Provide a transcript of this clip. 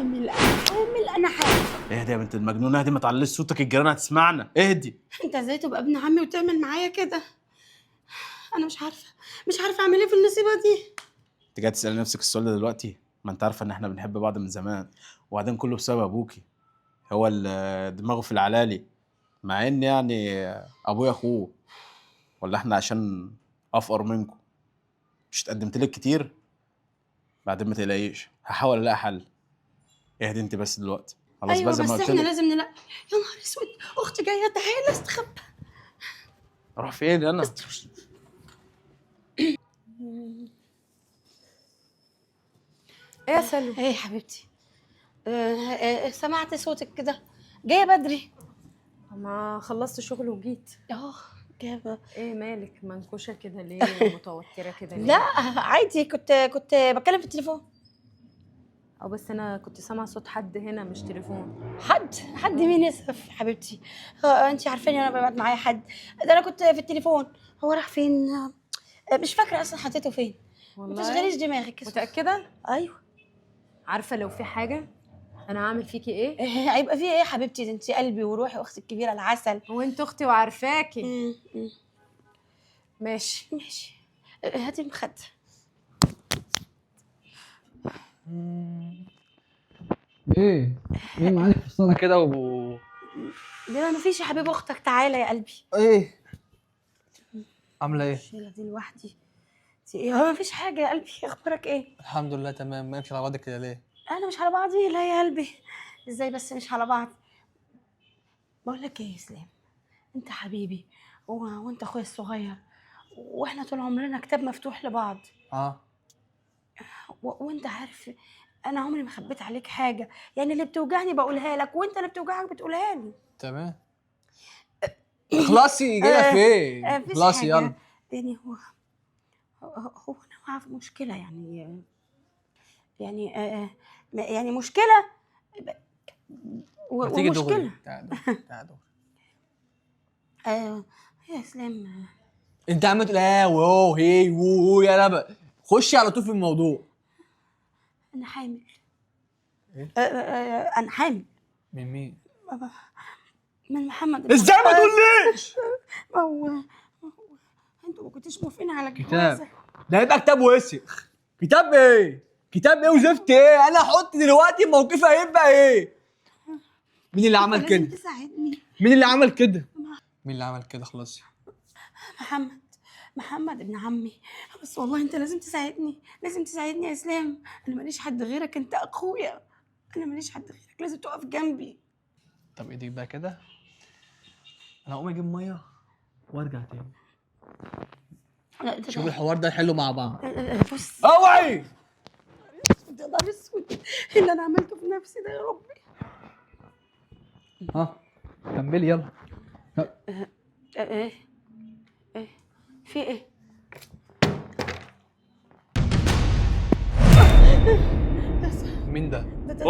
انا حامل. اهدي يا بنت المجنونه، اهدي، ما تعليش صوتك، الجيران هتسمعنا، اهدي. انت ازاي تبقى ابن عمي وتعمل معايا كده؟ انا مش عارفه اعمل ايه في النصيبه دي. انت جاي تسالي نفسك السؤال ده دلوقتي؟ ما انت عارفه ان احنا بنحب بعض من زمان، وبعدين كله بسبب ابوكي. هو دماغه في العلالي، مع ان يعني ابويا اخوه. ولا احنا عشان افقر منكم مش اتقدمت لك كتير؟ بعدين ما تقلقيش، هحاول الاقي حل. اهدي انت بس دلوقتي، خلاص بقى ايوه زي ما بس قلت احنا لك. لازم نلاقي. يا نهار اسود، اختي جايه، تعالى استخبى. اروح فين انا؟ ايه يا سلوى؟ ايه يا حبيبتي؟ سمعت صوتك كده، جايه بدري. ما خلصت شغل وجيت. جايه. ايه مالك منكوشه كده ليه ومتوتره كده ليه؟ لا عادي، كنت بتكلم في التليفون. او بس انا كنت سامعه صوت حد هنا مش تليفون. حد مين يسف حبيبتي؟ انت عارفاني انا ببعت معايا حد. ده انا كنت في التليفون. هو راح فين؟ مش فاكره اصلا حطيته فين. ما والله تشغليش دماغك. متاكده؟ ايوه. عارفه لو في حاجه انا هعمل فيكي ايه؟ هيبقى فيه ايه يا حبيبتي؟ ده انت قلبي وروحي واختي الكبيره العسل. هو انت اختي وعارفاكي. ماشي. هاتي المخده. ايه معاك في الصاله كده لا مفيش يا حبيب اختك، تعالى يا قلبي. ايه عامله ايه؟ الشيله دي لوحدي. هو مفيش حاجه يا قلبي، اخبارك ايه؟ الحمد لله تمام. مالكش على بعضك كده ليه؟ انا مش على بعضي؟ لا يا قلبي، ازاي بس مش على بعض؟ بقول لك ايه يا اسلام، انت حبيبي وانت اخويا الصغير، واحنا طول عمرنا كتاب مفتوح لبعض. وانت عارف انا عمري ما خبيت عليك حاجه، يعني اللي بتوجعني بقولها لك، وانت اللي بتوجعك بتقولها لي. تمام. اخلصي جايه فين؟ مفيش اخلصي حاجة. يلا. يعني هو انا واقعه في مشكله، يعني مشكله ما تيجي دغري. ومشكله. تعال دغري. يا اسلام، انت عمال تقول واو هي وو يا لبق. خشي على طول في الموضوع. انا حامل. ايه؟ انا حامل. من مين؟ من محمد. ازاي ما تقوليش؟ هو انتوا ما كنتوش موافقين على كتاب ده يبقى كتاب وسخ. كتاب ايه؟ كتاب ايه وزفت ايه؟ انا احط دلوقتي موقفي هيبقى ايه؟ مين اللي عمل كده؟ لازم تساعدني. مين اللي عمل كده؟ مين اللي عمل كده؟ خلاص. محمد ابن عمي. بس والله انت لازم تساعدني، لازم تساعدني يا اسلام. انا ماليش حد غيرك، انت اخويا. انا ماليش حد غيرك، لازم تقف جنبي. طب ايديك بقى كده، انا هقوم اجيب ميه وارجع تاني. لا شوف الحوار ده نحله مع بعض. بص. اوعي. يا نهار اسود، ايه اللي انا عملته في نفسي ده يا ربي؟ كملي يلا. ايه في ايه؟ مين ده؟ ده